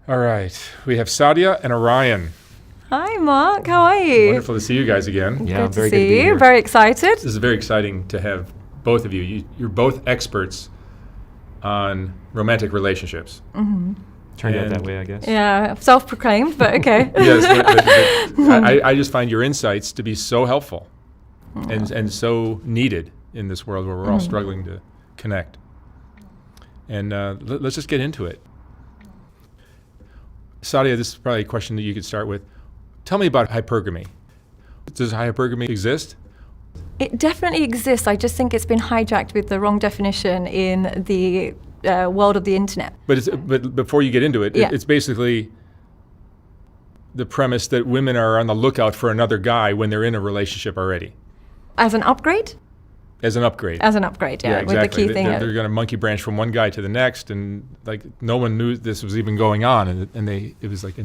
All right. We have Sadia and Orion. Hi, Mark. How are you? Wonderful to see you guys again. Yeah, very good to see you. Very excited. This is very exciting to have both of you. You're both experts on romantic relationships. Mm-hmm. Turned out that way, I guess. Yeah, self-proclaimed, but okay. Yes, but I just find your insights to be so helpful and so needed in this world where we're all struggling to connect. And let's just get into it. Sadia, this is probably a question that you could start with. Tell me about hypergamy. Does hypergamy exist? It definitely exists. I just think it's been hijacked with the wrong definition in the world of the internet. But before you get into it, it's basically the premise that women are on the lookout for another guy when they're in a relationship already. As an upgrade? As an upgrade. As an upgrade, yeah. Exactly. With the key thing. They're going to monkey branch from one guy to the next, and like no one knew this was even going on, and it was like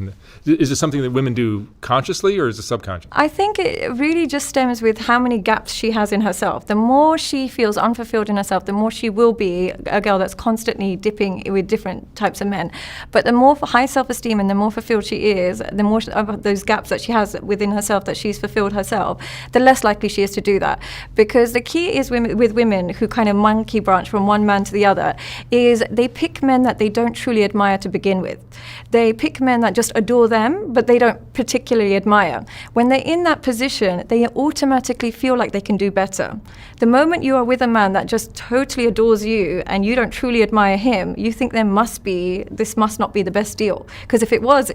is it something that women do consciously or is it subconscious? I think it really just stems with how many gaps she has in herself. The more she feels unfulfilled in herself, the more she will be a girl that's constantly dipping with different types of men. But the more high self-esteem and the more fulfilled she is, the more of those gaps that she has within herself that she's fulfilled herself, the less likely she is to do that. Because the key is with women who kind of monkey branch from one man to the other is they pick men that they don't truly admire to begin with. They pick men that just adore them, but they don't particularly admire. When they're in that position, they automatically feel like they can do better. The moment you are with a man that just totally adores you and you don't truly admire him, you think this must not be the best deal. Because if it was,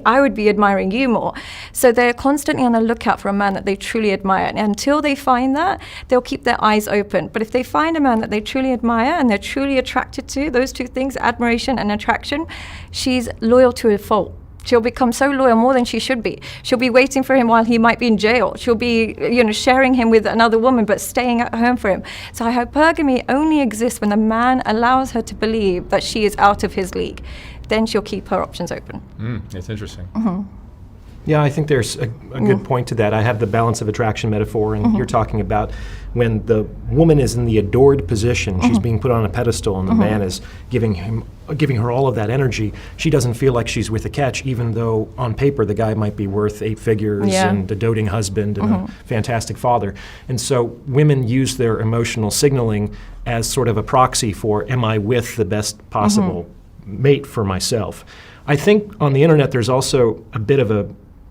I would be admiring you more. So they're constantly on the lookout for a man that they truly admire. And until they find that, they'll keep their eyes open. But if they find a man that they truly admire and they're truly attracted to, those two things, admiration and attraction, she's loyal to a fault. She'll become so loyal, more than she should be. She'll be waiting for him while he might be in jail. She'll be, sharing him with another woman, but staying at home for him. So hypergamy only exists when the man allows her to believe that she is out of his league. Then she'll keep her options open. That's interesting. Mm-hmm. Yeah, I think there's a good point to that. I have the balance of attraction metaphor, and you're talking about when the woman is in the adored position, she's being put on a pedestal, and the man is giving her all of that energy. She doesn't feel like she's with a catch, even though on paper the guy might be worth 8 figures and a doting husband and a fantastic father. And so women use their emotional signaling as sort of a proxy for, am I with the best possible mate for myself? I think on the internet there's also a bit of a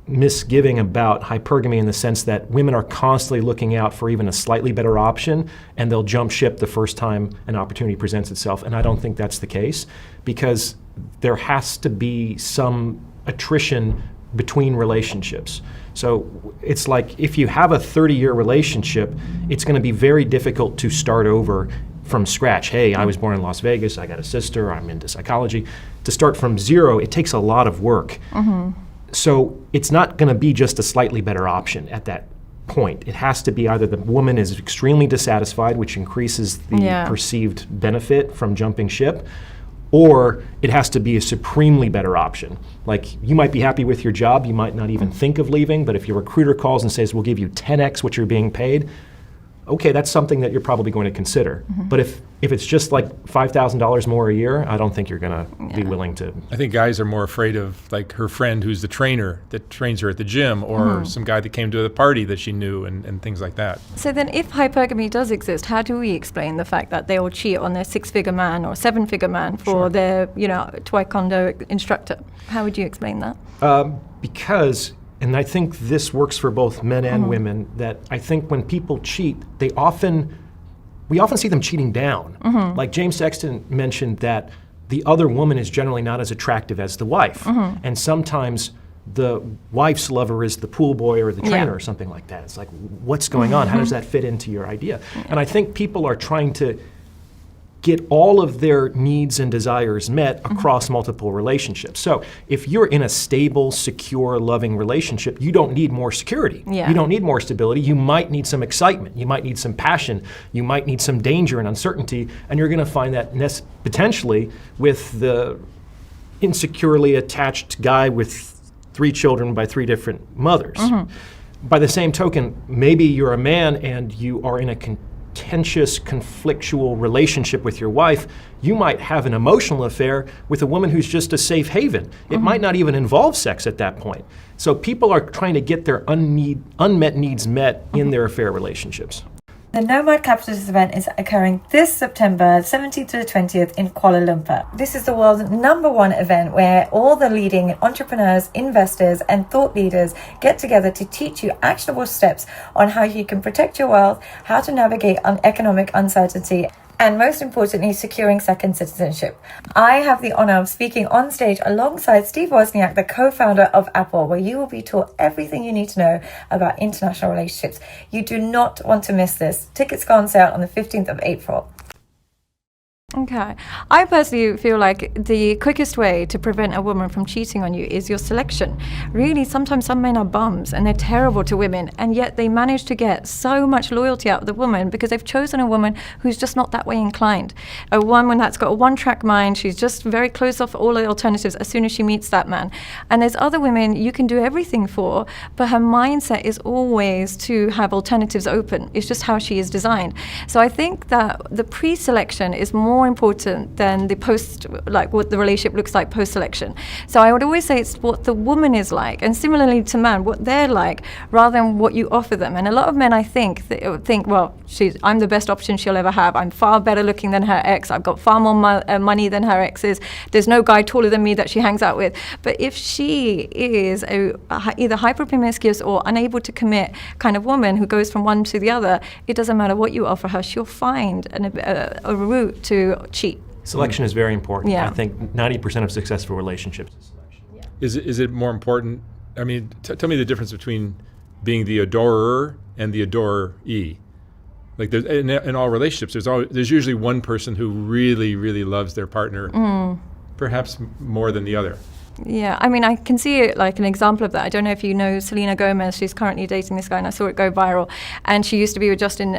misgiving about hypergamy in the sense that women are constantly looking out for even a slightly better option, and they'll jump ship the first time an opportunity presents itself. And I don't think that's the case, because there has to be some attrition between relationships. So it's like if you have a 30-year relationship, it's going to be very difficult to start over from scratch. Hey, I was born in Las Vegas, I got a sister, I'm into psychology. To start from zero, it takes a lot of work. So it's not going to be just a slightly better option at that point. It has to be either the woman is extremely dissatisfied, which increases the perceived benefit from jumping ship, or it has to be a supremely better option. Like, you might be happy with your job, you might not even think of leaving, but if your recruiter calls and says, we'll give you 10x what you're being paid, okay, that's something that you're probably going to consider. But if it's just like $5,000 more a year, I don't think you're going to be willing to. I think guys are more afraid of like her friend who's the trainer that trains her at the gym, or some guy that came to the party that she knew, and things like that. So then if hypergamy does exist, how do we explain the fact that they all cheat on their 6-figure man or 7-figure man for their, taekwondo instructor? How would you explain that? Because, and I think this works for both men and women, that I think when people cheat, we often see them cheating down. Like James Sexton mentioned that the other woman is generally not as attractive as the wife. And sometimes the wife's lover is the pool boy or the trainer or something like that. It's like, what's going on? How does that fit into your idea? And I think people are trying to get all of their needs and desires met across multiple relationships. So if you're in a stable, secure, loving relationship, you don't need more security. You don't need more stability. You might need some excitement. You might need some passion. You might need some danger and uncertainty. And you're going to find that potentially with the insecurely attached guy with 3 children by 3 different mothers. By the same token, maybe you're a man and you are in a contentious, conflictual relationship with your wife, you might have an emotional affair with a woman who's just a safe haven. It might not even involve sex at that point. So people are trying to get their unmet needs met in their affair relationships. The Nomad Capitalist event is occurring this September 17th to the 20th in Kuala Lumpur. This is the world's #1 event where all the leading entrepreneurs, investors, and thought leaders get together to teach you actionable steps on how you can protect your wealth, how to navigate economic uncertainty, and most importantly, securing second citizenship. I have the honor of speaking on stage alongside Steve Wozniak, the co-founder of Apple, where you will be taught everything you need to know about international relationships. You do not want to miss this. Tickets go on sale on the 15th of April. Okay. I personally feel like the quickest way to prevent a woman from cheating on you is your selection. Really, sometimes some men are bums and they're terrible to women, and yet they manage to get so much loyalty out of the woman because they've chosen a woman who's just not that way inclined. A woman that's got a one-track mind, she's just very closed off all the alternatives as soon as she meets that man. And there's other women you can do everything for, but her mindset is always to have alternatives open. It's just how she is designed. So I think that the pre-selection is more important than the post, like what the relationship looks like post-selection. So I would always say it's what the woman is like, and similarly to man, what they're like, rather than what you offer them. And a lot of men, I think, well, I'm the best option she'll ever have. I'm far better looking than her ex. I've got far more money than her ex is. There's no guy taller than me that she hangs out with. But if she is either hyper-promiscuous or unable to commit kind of woman who goes from one to the other, it doesn't matter what you offer her, she'll find a route to cheat. Selection is very important. Yeah. I think 90% of successful relationships is selection. Yeah. Is it more important? I mean, tell me the difference between being the adorer and the adoree. Like in all relationships, there's usually one person who really, really loves their partner, perhaps more than the other. Yeah, I mean, I can see it like an example of that. I don't know if you know Selena Gomez. She's currently dating this guy, and I saw it go viral. And she used to be with Justin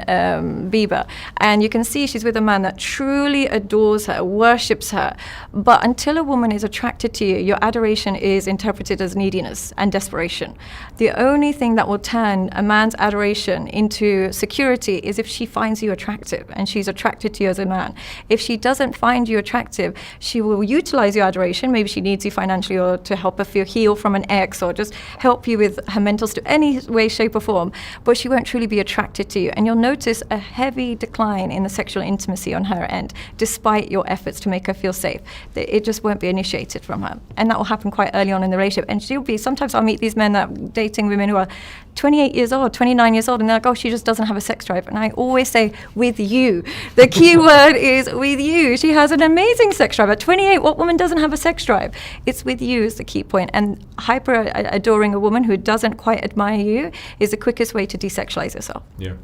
Bieber. And you can see she's with a man that truly adores her, worships her. But until a woman is attracted to you, your adoration is interpreted as neediness and desperation. The only thing that will turn a man's adoration into security is if she finds you attractive and she's attracted to you as a man. If she doesn't find you attractive, she will utilize your adoration. Maybe she needs you financially, or to help her heal from an ex, or just help you with her mental any way, shape or form, but she won't truly be attracted to you. And you'll notice a heavy decline in the sexual intimacy on her end, despite your efforts to make her feel safe. It just won't be initiated from her. And that will happen quite early on in the relationship. And sometimes I'll meet these men that are dating women who are 28 years old, 29 years old, and they're like, oh, she just doesn't have a sex drive. And I always say, with you. The key word is with you. She has an amazing sex drive. At 28, what woman doesn't have a sex drive? It's with you is the key point. And hyper adoring a woman who doesn't quite admire you is the quickest way to desexualize yourself. Yeah.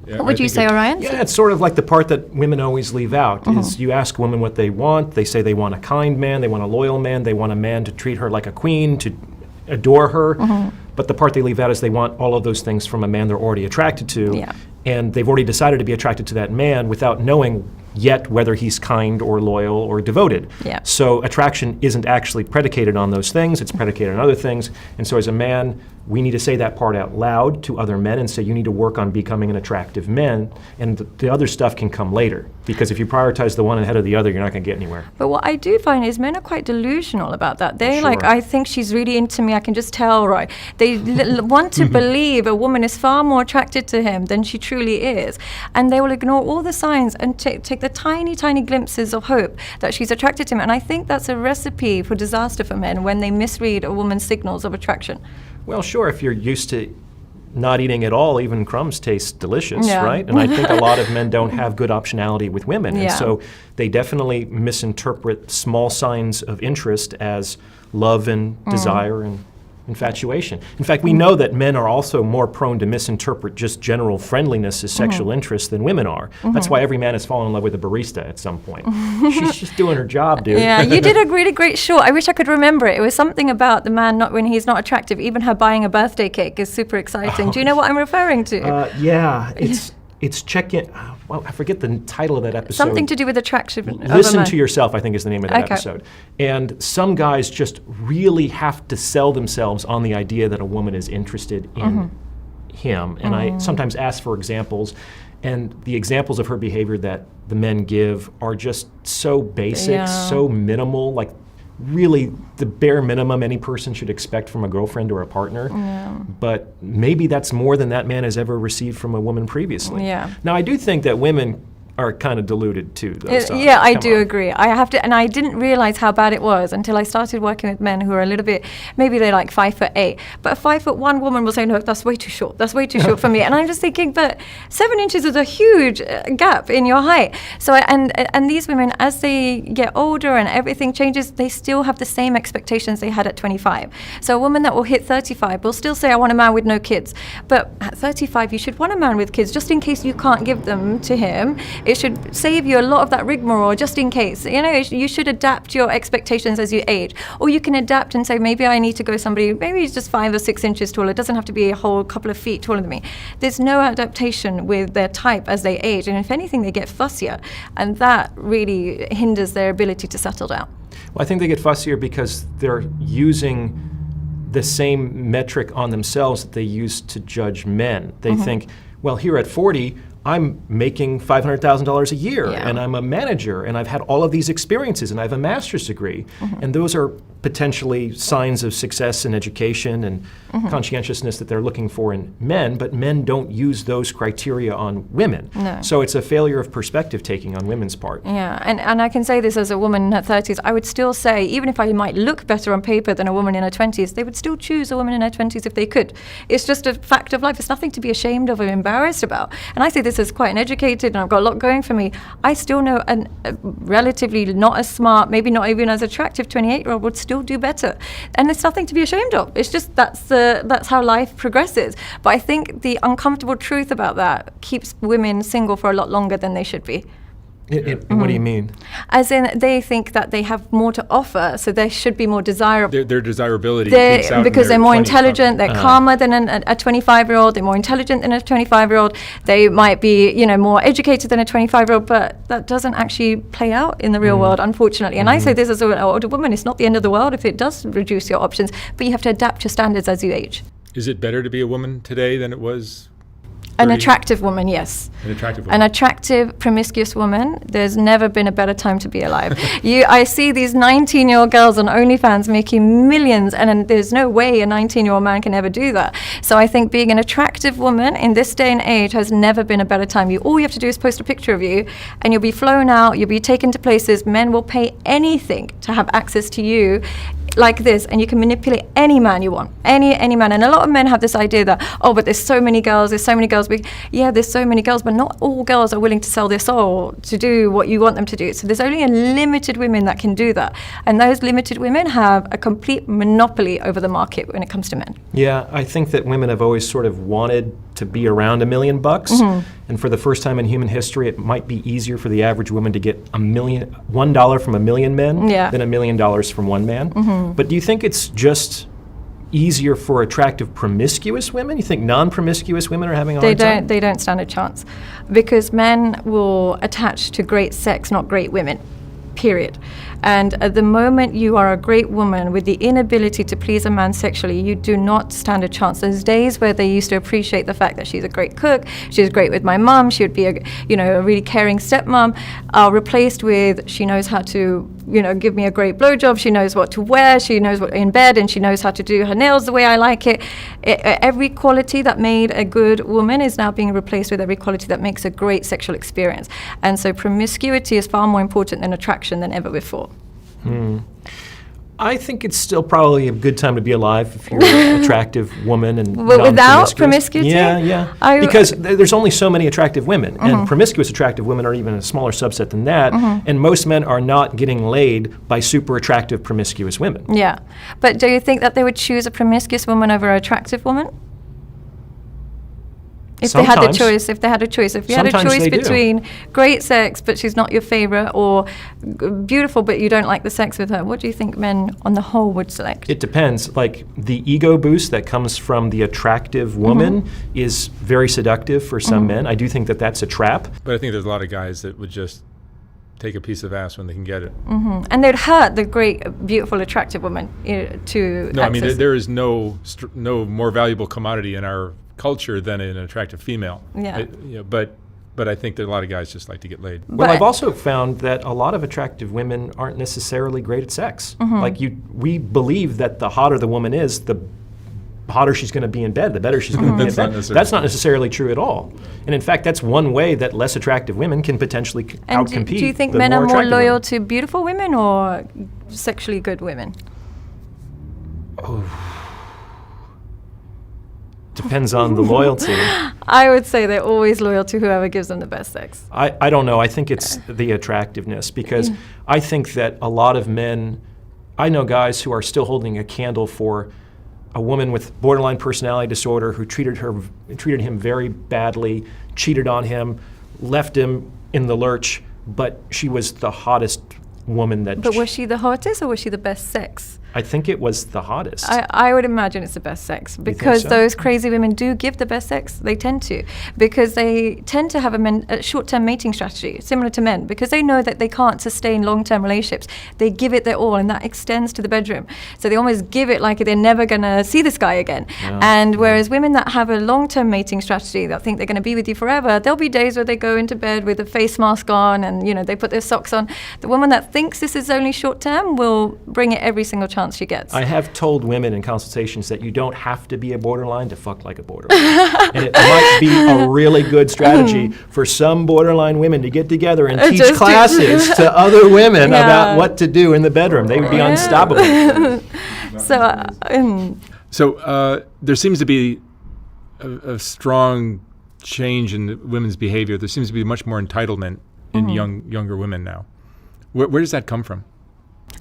What would you say, Orion? Yeah, it's sort of like the part that women always leave out, is you ask women what they want. They say they want a kind man, they want a loyal man, they want a man to treat her like a queen, to adore her. But the part they leave out is they want all of those things from a man they're already attracted to. Yeah. And they've already decided to be attracted to that man without knowing yet whether he's kind or loyal or devoted. Yeah. So attraction isn't actually predicated on those things, it's predicated on other things. And so as a man, we need to say that part out loud to other men and say, you need to work on becoming an attractive man, and the other stuff can come later. Because if you prioritize the one ahead of the other, you're not going to get anywhere. But what I do find is men are quite delusional about that. They're Sure. like, I think she's really into me, I can just tell, right? They want to believe a woman is far more attracted to him than she truly is. And they will ignore all the signs and take the tiny, tiny glimpses of hope that she's attracted to him. And I think that's a recipe for disaster for men when they misread a woman's signals of attraction. Well, sure, if you're used to not eating at all, even crumbs taste delicious, Yeah. right? And I think a lot of men don't have good optionality with women. And Yeah. so they definitely misinterpret small signs of interest as love and desire and infatuation. In fact, we know that men are also more prone to misinterpret just general friendliness as sexual interest than women are. That's why every man has fallen in love with a barista at some point. She's just doing her job, dude. Yeah, you did a really great short. I wish I could remember it. It was something about the man when he's not attractive. Even her buying a birthday cake is super exciting. Do you know what I'm referring to? Yeah, it's check-in. Well, I forget the title of that episode. Something to do with attraction. Listen to Yourself, I think, is the name of that Okay. episode. And some guys just really have to sell themselves on the idea that a woman is interested in him. And I sometimes ask for examples, And the examples of her behavior that the men give are just so basic, so minimal, like really the bare minimum any person should expect from a girlfriend or a partner. But maybe that's more than that man has ever received from a woman previously. Now, I do think that women are kind of deluded too. Yeah, I do agree. I have to, and I didn't realize how bad it was until I started working with men who are a little bit, maybe they're like 5'8", but a 5'1" woman will say, no, that's way too short. That's way too short for me. And I'm just thinking, but 7 inches is a huge gap in your height. So, and these women, as they get older and everything changes, they still have the same expectations they had at 25. So a woman that will hit 35 will still say, I want a man with no kids. But at 35, you should want a man with kids just in case you can't give them to him. It should save you a lot of that rigmarole just in case. You know, you should adapt your expectations as you age. Or you can adapt and say, maybe I need to go somebody, maybe he's just 5 or 6 inches taller. It doesn't have to be a whole couple of feet taller than me. There's no adaptation with their type as they age. And if anything, they get fussier. And that really hinders their ability to settle down. Well, I think they get fussier because they're using the same metric on themselves that they use to judge men. They think, well, here at 40, I'm making $500,000 a year, and I'm a manager, and I've had all of these experiences, and I have a master's degree. And those are potentially signs of success in education and conscientiousness that they're looking for in men, but men don't use those criteria on women. So it's a failure of perspective taking on women's part. Yeah, and I can say this as a woman in her 30s, I would still say, even if I might look better on paper than a woman in her 20s, they would still choose a woman in her 20s if they could. It's just a fact of life. It's nothing to be ashamed of or embarrassed about. And I say this as quite an educated, and I've got a lot going for me. I still know a relatively not as smart, maybe not even as attractive 28-year-old would still do better. And it's nothing to be ashamed of. It's just that's how life progresses. But I think the uncomfortable truth about that keeps women single for a lot longer than they should be. What do you mean? As in, they think that they have more to offer, so they should be more desirable. Their desirability peaks out because they're more 20s, intelligent, they're calmer than a 25-year-old, they're more intelligent than a 25-year-old, they might be, more educated than a 25-year-old, but that doesn't actually play out in the real world, unfortunately. And I say this as an older woman, it's not the end of the world if it does reduce your options, but you have to adapt your standards as you age. Is it better to be a woman today than it was? An attractive woman, yes. An attractive woman. An attractive, promiscuous woman. There's never been a better time to be alive. I see these 19-year-old girls on OnlyFans making millions, and there's no way a 19-year-old man can ever do that. So I think being an attractive woman in this day and age has never been a better time. All you have to do is post a picture of you, and you'll be flown out, you'll be taken to places. Men will pay anything to have access to you like this, and you can manipulate any man you want, any man. And a lot of men have this idea that, but there's so many girls. There's so many girls, but not all girls are willing to sell their soul to do what you want them to do. So there's only a limited women that can do that, and those limited women have a complete monopoly over the market when it comes to men. Yeah, I think that women have always sort of wanted to be around $1 million, and for the first time in human history, it might be easier for the average woman to get $1 from 1 million men than $1 million from one man. But do you think it's just easier for attractive promiscuous women? You think non-promiscuous women are having a hard time? They don't stand a chance, because men will attach to great sex, not great women. Period. And at the moment you are a great woman with the inability to please a man sexually, you do not stand a chance. Those days where they used to appreciate the fact that she's a great cook, she's great with my mum, she would be a really caring stepmom, are replaced with she knows how to give me a great blowjob, she knows what to wear, she knows what in bed, and she knows how to do her nails the way I like it. Every quality that made a good woman is now being replaced with every quality that makes a great sexual experience. And so promiscuity is far more important than attraction than ever before. I think it's still probably a good time to be alive if you're an attractive woman and without promiscuity? Yeah. Because there's only so many attractive women, and promiscuous attractive women are even a smaller subset than that, and most men are not getting laid by super attractive promiscuous women. Yeah, but do you think that they would choose a promiscuous woman over an attractive woman? If they had a choice, if you had a choice between great sex but she's not your favorite, or beautiful but you don't like the sex with her, what do you think men on the whole would select? It depends. Like the ego boost that comes from the attractive woman is very seductive for some men. I do think that that's a trap. But I think there's a lot of guys that would just take a piece of ass when they can get it. And they'd hurt the great, beautiful, attractive woman to No, access. I mean, there is no more valuable commodity in our culture than an attractive female. Yeah. But but I think that a lot of guys just like to get laid. Well, But- I've also found that a lot of attractive women aren't necessarily great at sex. Like we believe that the hotter the woman is, the hotter she's going to be in bed, the better she's going to be in That's not bed. necessarily That's not necessarily true at all. And in fact, that's one way that less attractive women can potentially And outcompete. do you think the men are more attractive loyal women. to beautiful women or sexually good women? Depends on the loyalty. I would say they're always loyal to whoever gives them the best sex. I don't know. I think it's the attractiveness because I think that a lot of men, I know guys who are still holding a candle for a woman with borderline personality disorder who treated him very badly, cheated on him, left him in the lurch, but she was the hottest woman that But was she the hottest or was she the best sex? I think it was the hottest. I would imagine it's the best sex because so? those crazy women do give the best sex. They tend to because they tend to have a short-term mating strategy similar to men because they know that they can't sustain long-term relationships. They give it their all and that extends to the bedroom. So they almost give it like they're never going to see this guy again. And whereas women that have a long-term mating strategy that think they're going to be with you forever, there'll be days where they go into bed with a face mask on and they put their socks on. The woman that thinks this is only short-term will bring it every single chance she gets. I have told women in consultations that you don't have to be a borderline to fuck like a borderline. And it might be a really good strategy for some borderline women to get together and teach Just classes to other women Yeah. about what to do in the bedroom. They would be unstoppable. So, There seems to be a strong change in the women's behavior. There seems to be much more entitlement in younger women now. Where does that come from?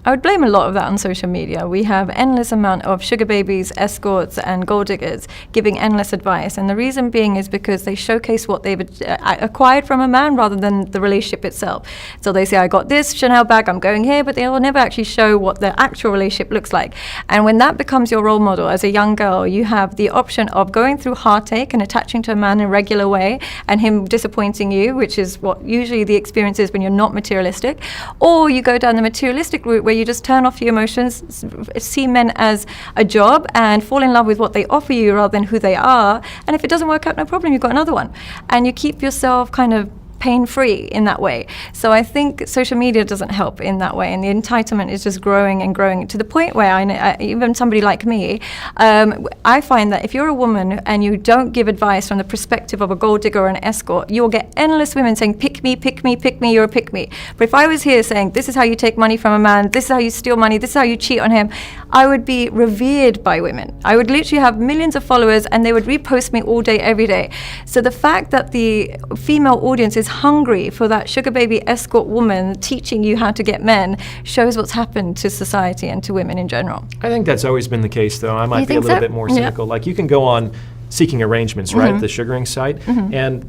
I would blame a lot of that on social media. We have endless amount of sugar babies, escorts, and gold diggers giving endless advice. And the reason being is because they showcase what they've acquired from a man rather than the relationship itself. So they say, I got this Chanel bag, I'm going here, but they will never actually show what the actual relationship looks like. And when that becomes your role model as a young girl, you have the option of going through heartache and attaching to a man in a regular way and him disappointing you, which is what usually the experience is when you're not materialistic. Or you go down the materialistic route where you just turn off your emotions, see men as a job and fall in love with what they offer you rather than who they are. And if it doesn't work out, no problem, you've got another one. And you keep yourself kind of pain-free in that way. So I think social media doesn't help in that way, and the entitlement is just growing and growing to the point where even somebody like me, I find that if you're a woman and you don't give advice from the perspective of a gold digger or an escort, you'll get endless women saying, pick me, pick me, pick me, you're a pick me. But if I was here saying, this is how you take money from a man, this is how you steal money, this is how you cheat on him, I would be revered by women. I would literally have millions of followers and they would repost me all day, every day. So the fact that the female audience is hungry for that sugar baby escort woman teaching you how to get men shows what's happened to society and to women in general. I think that's always been the case, though. I might You be a think little so? bit more Yeah. cynical. Like, you can go on Seeking Arrangements, right, the sugaring site, and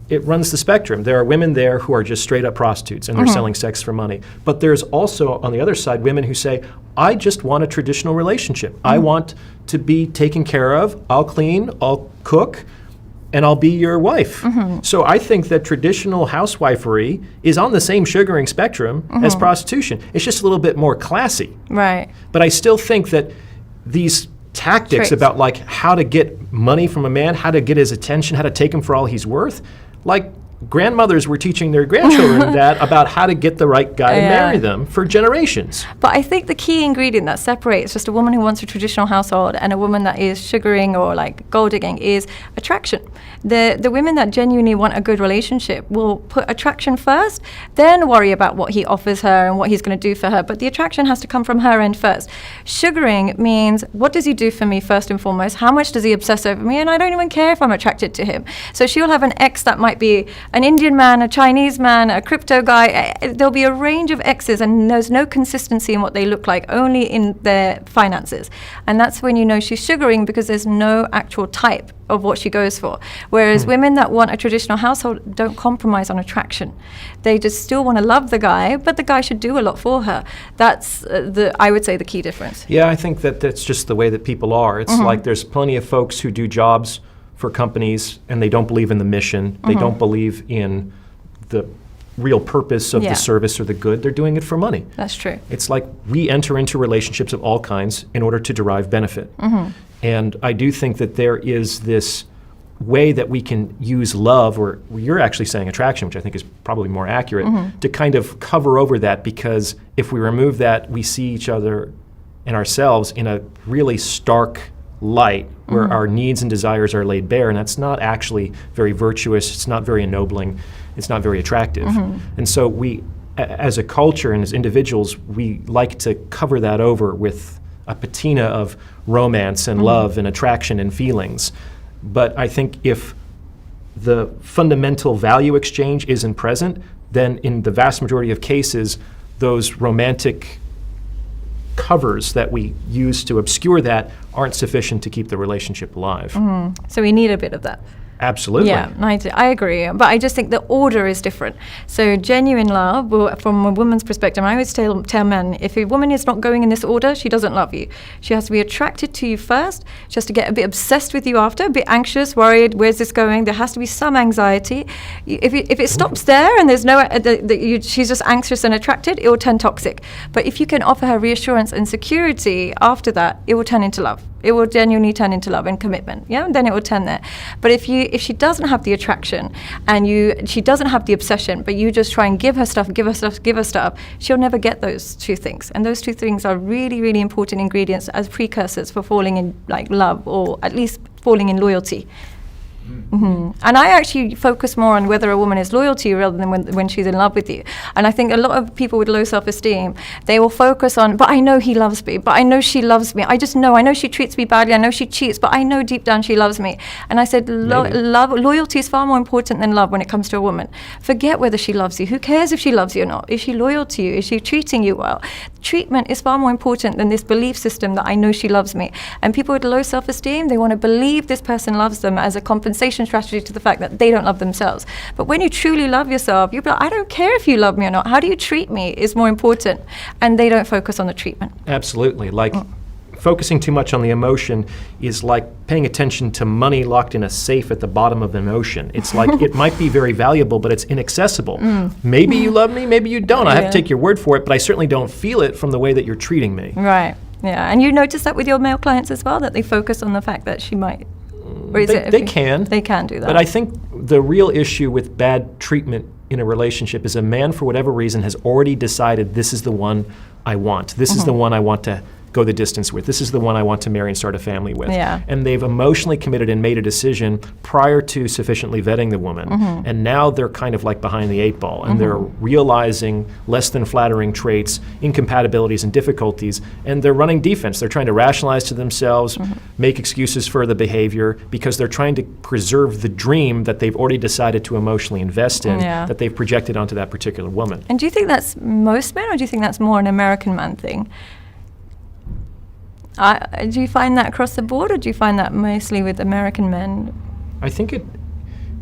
it runs the spectrum. There are women there who are just straight up prostitutes and they're selling sex for money. But there's also, on the other side, women who say, I just want a traditional relationship. I want to be taken care of. I'll clean, I'll cook, and I'll be your wife. So I think that traditional housewifery is on the same sugaring spectrum as prostitution. It's just a little bit more classy. Right. But I still think that these tactics Traits. about like how to get money from a man, how to get his attention, how to take him for all he's worth, like grandmothers were teaching their grandchildren that about how to get the right guy to marry them for generations. But I think the key ingredient that separates just a woman who wants a traditional household and a woman that is sugaring or like gold digging is attraction. The women that genuinely want a good relationship will put attraction first, then worry about what he offers her and what he's going to do for her. But the attraction has to come from her end first. Sugaring means, what does he do for me first and foremost? How much does he obsess over me? And I don't even care if I'm attracted to him. So she'll have an ex that might be an Indian man, a Chinese man, a crypto guy. There'll be a range of exes and there's no consistency in what they look like, only in their finances. And that's when you know she's sugaring, because there's no actual type of what she goes for. Whereas women that want a traditional household don't compromise on attraction. They just still want to love the guy, but the guy should do a lot for her. That's I would say the key difference. Yeah, I think that that's just the way that people are. It's like there's plenty of folks who do jobs for companies and they don't believe in the mission. They don't believe in the real purpose of the service or the good. They're doing it for money. That's true. It's like we enter into relationships of all kinds in order to derive benefit. And I do think that there is this way that we can use love, or you're actually saying attraction, which I think is probably more accurate, to kind of cover over that, because if we remove that, we see each other and ourselves in a really stark light where our needs and desires are laid bare, and that's not actually very virtuous, it's not very ennobling, it's not very attractive. And so we, as a culture and as individuals, we like to cover that over with a patina of romance and love and attraction and feelings. But I think if the fundamental value exchange isn't present, then in the vast majority of cases, those romantic covers that we use to obscure that aren't sufficient to keep the relationship alive. So we need a bit of that. Absolutely. Yeah, I agree. But I just think the order is different. So genuine love, from a woman's perspective, I always tell men, if a woman is not going in this order, she doesn't love you. She has to be attracted to you first. She has to get a bit obsessed with you after, a bit anxious, worried, where's this going? There has to be some anxiety. If it stops there and there's no, she's just anxious and attracted, it will turn toxic. But if you can offer her reassurance and security after that, it will turn into love. It will genuinely turn into love and commitment, yeah. And then it will turn there. But if she doesn't have the attraction and she doesn't have the obsession, but you just try and give her stuff, she'll never get those two things. And those two things are really, really important ingredients as precursors for falling in like love, or at least falling in loyalty. And I actually focus more on whether a woman is loyal to you rather than when she's in love with you. And I think a lot of people with low self-esteem, they will focus on, but I know he loves me, but I know she loves me. I know she treats me badly, I know she cheats, but I know deep down she loves me. And I said, loyalty is far more important than love when it comes to a woman. Forget whether she loves you. Who cares if she loves you or not? Is she loyal to you? Is she treating you well? Treatment is far more important than this belief system that I know she loves me. And people with low self-esteem, they want to believe this person loves them as a compensation strategy to the fact that they don't love themselves. But when you truly love yourself, you'll be like, I don't care if you love me or not. How do you treat me is more important. And they don't focus on the treatment. Absolutely. Like focusing too much on the emotion is like paying attention to money locked in a safe at the bottom of an ocean. It's like it might be very valuable, but it's inaccessible. Maybe you love me, maybe you don't. I have to take your word for it, but I certainly don't feel it from the way that you're treating me. Right. Yeah. And you notice that with your male clients as well, that they focus on the fact that she might. Or is they can. They can do that. But I think the real issue with bad treatment in a relationship is a man, for whatever reason, has already decided this is the one I want. This is the one I want to go the distance with. This is the one I want to marry and start a family with. Yeah. And they've emotionally committed and made a decision prior to sufficiently vetting the woman. And now they're kind of like behind the eight ball, and they're realizing less than flattering traits, incompatibilities, and difficulties, and they're running defense. They're trying to rationalize to themselves, make excuses for the behavior, because they're trying to preserve the dream that they've already decided to emotionally invest in, that they've projected onto that particular woman. And do you think that's most men, or do you think that's more an American man thing? Do you find that across the board, or do you find that mostly with American men? I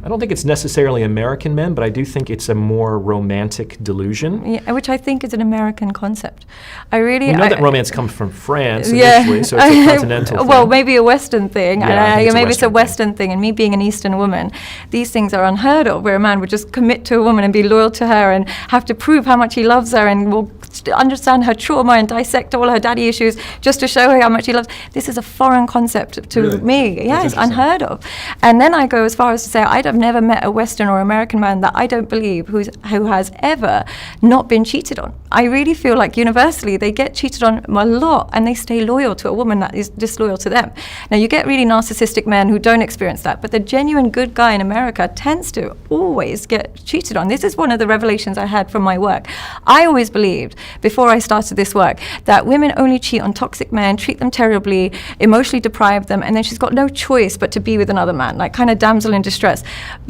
don't think it's necessarily American men, but I do think it's a more romantic delusion. Yeah, which I think is an American concept. We know that romance comes from France initially, so it's a continental thing. Well, maybe a Western thing. Maybe it's a Western thing. And me being an Eastern woman, these things are unheard of, where a man would just commit to a woman and be loyal to her and have to prove how much he loves her and will understand her trauma and dissect all her daddy issues just to show her how much he loves. This is a foreign concept to me. Yeah, it's unheard of. And then I go as far as to say I've never met a Western or American man that I don't believe who has ever not been cheated on. I really feel like universally they get cheated on a lot, and they stay loyal to a woman that is disloyal to them. Now you get really narcissistic men who don't experience that, but the genuine good guy in America tends to always get cheated on. This is one of the revelations I had from my work. I always believed before I started this work that women only cheat on toxic men, treat them terribly, emotionally deprive them, and then she's got no choice but to be with another man, like kind of damsel in distress.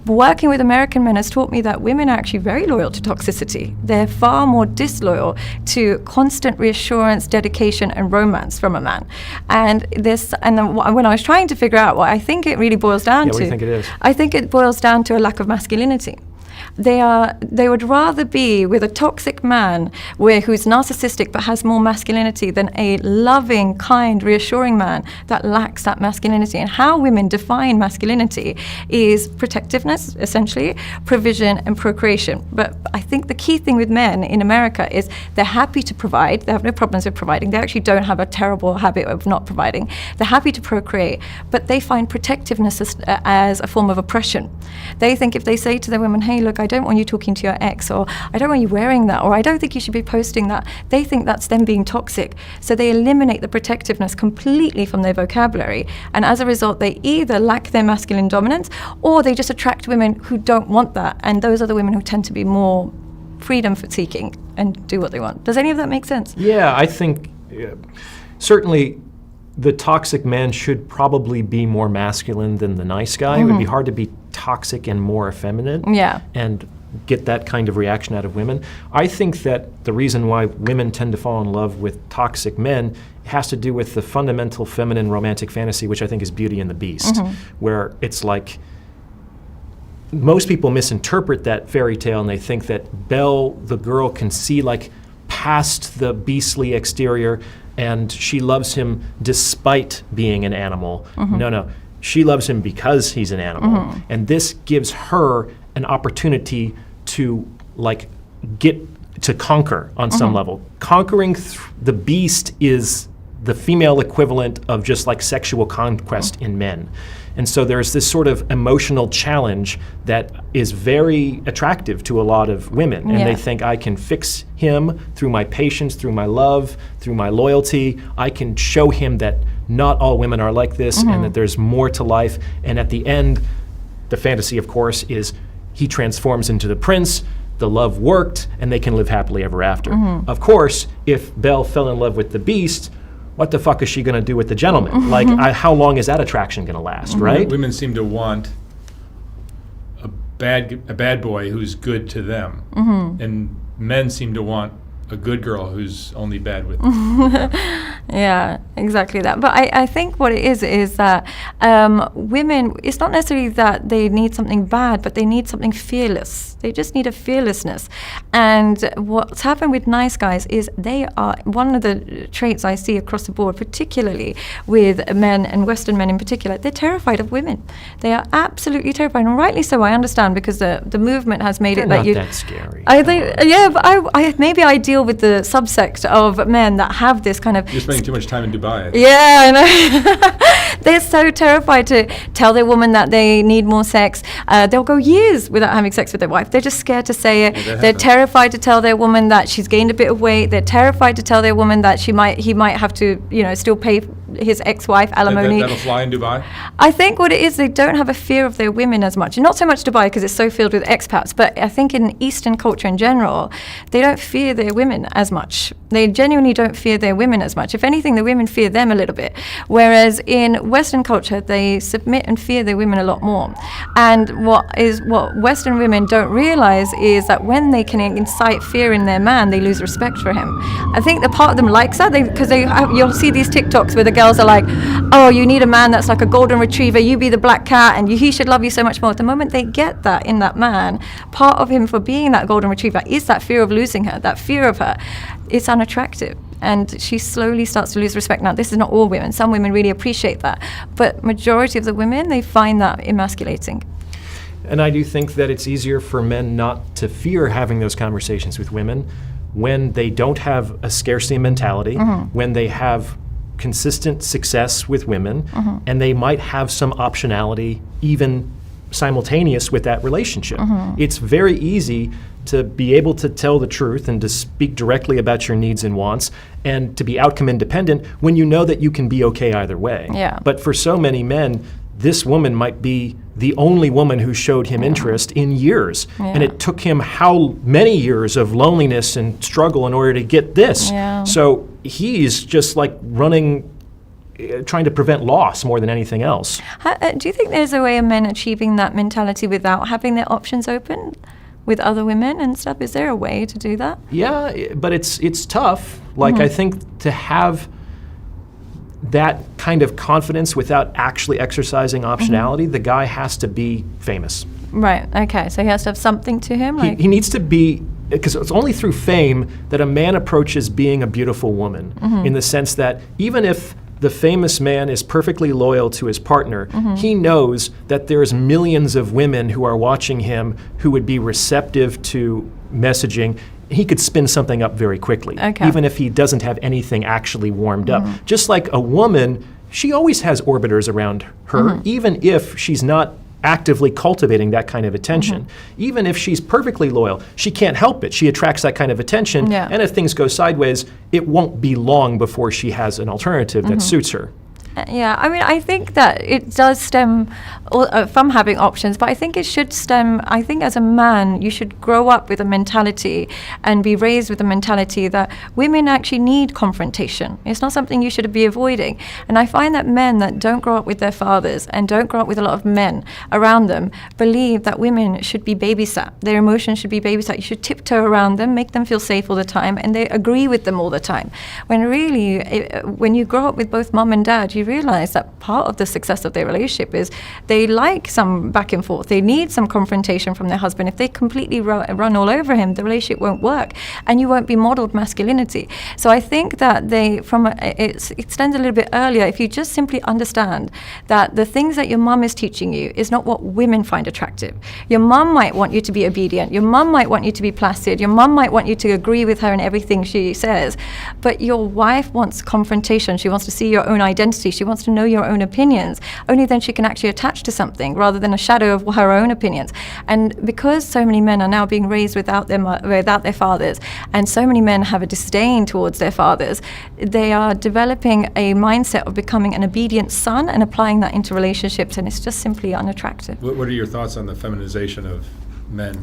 Working with American men has taught me that women are actually very loyal to toxicity. They're far more disloyal to constant reassurance, dedication, and romance from a man. And when I was trying to figure out what I think it really boils down to, what do you think it is? I think it boils down to a lack of masculinity. They would rather be with a toxic man who's narcissistic but has more masculinity than a loving, kind, reassuring man that lacks that masculinity. And how women define masculinity is protectiveness, essentially, provision and procreation. But I think the key thing with men in America is they're happy to provide. They have no problems with providing. They actually don't have a terrible habit of not providing. They're happy to procreate, but they find protectiveness as a form of oppression. They think if they say to their women, hey, look, I don't want you talking to your ex, or I don't want you wearing that, or I don't think you should be posting that, they think that's them being toxic. So they eliminate the protectiveness completely from their vocabulary. And as a result, they either lack their masculine dominance, or they just attract women who don't want that. And those are the women who tend to be more freedom seeking and do what they want. Does any of that make sense? Yeah, I think certainly the toxic man should probably be more masculine than the nice guy. It would be hard to be toxic and more effeminate and get that kind of reaction out of women. I think that the reason why women tend to fall in love with toxic men has to do with the fundamental feminine romantic fantasy, which I think is Beauty and the Beast, where it's like most people misinterpret that fairy tale and they think that Belle, the girl, can see like past the beastly exterior and she loves him despite being an animal. No. She loves him because he's an animal. And this gives her an opportunity to like get to conquer on some level. Conquering the beast is the female equivalent of just like sexual conquest in men. And so there's this sort of emotional challenge that is very attractive to a lot of women. And they think, I can fix him through my patience, through my love, through my loyalty. I can show him that not all women are like this and that there's more to life. And at the end, the fantasy, of course, is he transforms into the prince, the love worked, and they can live happily ever after. Of course, if Belle fell in love with the beast, what the fuck is she going to do with the gentleman? Like, how long is that attraction going to last, right? Women seem to want a bad boy who's good to them, and men seem to want a good girl who's only bad with them. Yeah, exactly that. But I think what it is that women, it's not necessarily that they need something bad, but they need something fearless. They just need a fearlessness. And what's happened with nice guys is they are, one of the traits I see across the board, particularly with men and Western men in particular, they're terrified of women. They are absolutely terrified, and rightly so, I understand, because the movement has made They're it that not you... that scary. I think, yeah, but I maybe I deal with the subsect of men that have this kind of... You're spending too much time in Dubai. Yeah, I know. They're so terrified to tell their woman that they need more sex. They'll go years without having sex with their wife. They're just scared to say it. They're terrified to tell their woman that she's gained a bit of weight. They're terrified to tell their woman that he might have to, still pay his ex-wife alimony. That'll fly in Dubai? I think what it is, they don't have a fear of their women as much. Not so much Dubai because it's so filled with expats, but I think in Eastern culture in general, they don't fear their women as much. They genuinely don't fear their women as much. If anything, the women fear them a little bit. Whereas in Western culture, they submit and fear their women a lot more. And what Western women don't realize is that when they can incite fear in their man, they lose respect for him. I think the part of them likes that because you'll see these TikToks where the girls are like, oh, you need a man that's like a golden retriever, you be the black cat, and he should love you so much more. The moment they get that in that man, part of him for being that golden retriever is that fear of losing her, that fear of her. It's unattractive, and she slowly starts to lose respect. Now, this is not all women. Some women really appreciate that, but majority of the women, they find that emasculating. And I do think that it's easier for men not to fear having those conversations with women when they don't have a scarcity mentality, when they have consistent success with women, and they might have some optionality even simultaneous with that relationship. It's very easy to be able to tell the truth and to speak directly about your needs and wants and to be outcome independent when you know that you can be okay either way. Yeah. But for so many men, this woman might be the only woman who showed him interest in years. And it took him how many years of loneliness and struggle in order to get this. So he's just like running, trying to prevent loss more than anything else. Do you think there's a way of men achieving that mentality without having their options open with other women and stuff? Is there a way to do that? Yeah, but it's tough. Like I think to have that kind of confidence without actually exercising optionality, the guy has to be famous. Right. Okay. So he has to have something to him. Like He needs to be, because it's only through fame that a man approaches being a beautiful woman, in the sense that even if the famous man is perfectly loyal to his partner, he knows that there's millions of women who are watching him who would be receptive to messaging. He could spin something up very quickly, even if he doesn't have anything actually warmed up. Just like a woman, she always has orbiters around her, even if she's not actively cultivating that kind of attention. Even if she's perfectly loyal, she can't help it. She attracts that kind of attention, and if things go sideways, it won't be long before she has an alternative that suits her. Yeah, I mean, I think that it does stem from having options, but I think it should stem, I think as a man, you should grow up with a mentality and be raised with a mentality that women actually need confrontation. It's not something you should be avoiding. And I find that men that don't grow up with their fathers and don't grow up with a lot of men around them believe that women should be babysat. Their emotions should be babysat. You should tiptoe around them, make them feel safe all the time, and they agree with them all the time. When really, when you grow up with both mom and dad, you realize that part of the success of their relationship is they like some back and forth. They need some confrontation from their husband. If they completely run all over him, the relationship won't work, and you won't be modeled masculinity. So I think that it extends a little bit earlier. If you just simply understand that the things that your mum is teaching you is not what women find attractive. Your mum might want you to be obedient. Your mum might want you to be placid. Your mum might want you to agree with her in everything she says. But your wife wants confrontation. She wants to see your own identity. She wants to know your own opinions. Only then she can actually attach to something rather than a shadow of her own opinions. And because so many men are now being raised without their fathers, and so many men have a disdain towards their fathers, they are developing a mindset of becoming an obedient son and applying that into relationships, and it's just simply unattractive. What are your thoughts on the feminization of men?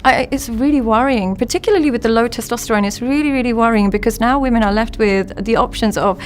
It's really worrying, particularly with the low testosterone. It's really, really worrying because now women are left with the options of,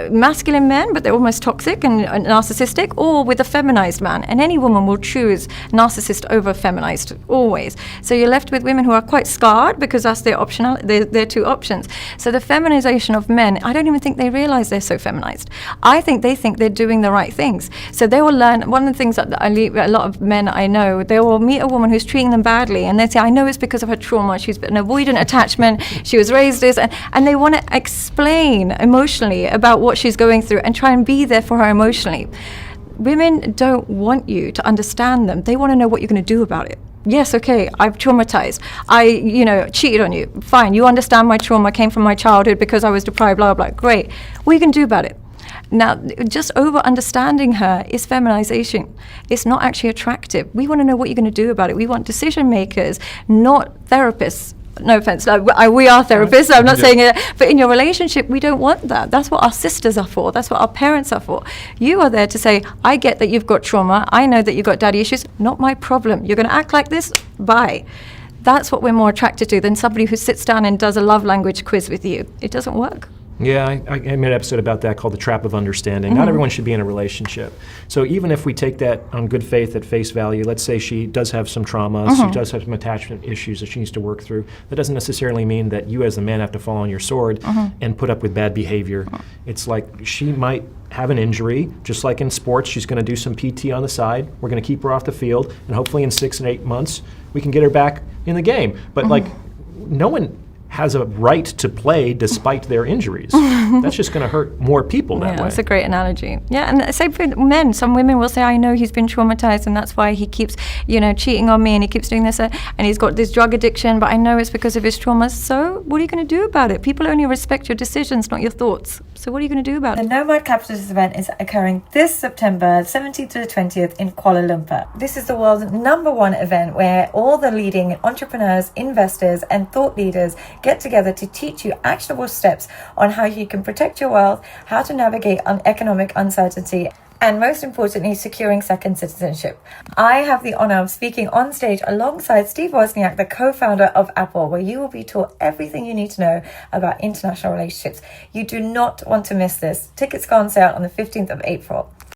masculine men, but they're almost toxic and narcissistic, or with a feminized man. And any woman will choose narcissist over feminized, always. So you're left with women who are quite scarred because that's their optional, their two options. So the feminization of men, I don't even think they realize they're so feminized. I think they think they're doing the right things. So they will learn, one of the things that a lot of men I know, they will meet a woman who's treating them badly, and they say, I know it's because of her trauma. She's an avoidant attachment. She was raised this, and they want to explain emotionally about what she's going through and try and be there for her emotionally. Women don't want you to understand them. They want to know what you're going to do about it. Yes, okay, I've traumatized. I, cheated on you. Fine, you understand my trauma came from my childhood because I was deprived, blah, blah, blah. Great. What are you going to do about it? Now, just over-understanding her is feminization. It's not actually attractive. We want to know what you're going to do about it. We want decision makers, not therapists. No offense, we are therapists, I'm not saying it, but in your relationship, we don't want that. That's what our sisters are for. That's what our parents are for. You are there to say, I get that you've got trauma. I know that you've got daddy issues. Not my problem. You're going to act like this? Bye. That's what we're more attracted to than somebody who sits down and does a love language quiz with you. It doesn't work. Yeah, I made an episode about that called The Trap of Understanding. Not everyone should be in a relationship. So even if we take that on good faith at face value, let's say she does have some trauma, she does have some attachment issues that she needs to work through, that doesn't necessarily mean that you as the man have to fall on your sword and put up with bad behavior. It's like she might have an injury, just like in sports, she's going to do some PT on the side. We're going to keep her off the field, and hopefully in 6 and 8 months, we can get her back in the game. But no one has a right to play despite their injuries. That's just going to hurt more people that way. That's a great analogy. Yeah, and same for men. Some women will say, I know he's been traumatized and that's why he keeps, cheating on me and he keeps doing this and he's got this drug addiction, but I know it's because of his trauma. So what are you going to do about it? People only respect your decisions, not your thoughts. So what are you going to do about it? The Nomad Capitalist event is occurring this September 17th to the 20th in Kuala Lumpur. This is the world's #1 event where all the leading entrepreneurs, investors and thought leaders get together to teach you actionable steps on how you can protect your wealth, how to navigate economic uncertainty, and most importantly, securing second citizenship. I have the honor of speaking on stage alongside Steve Wozniak, the co-founder of Apple, where you will be taught everything you need to know about international relationships. You do not want to miss this. Tickets go on sale on the 15th of April.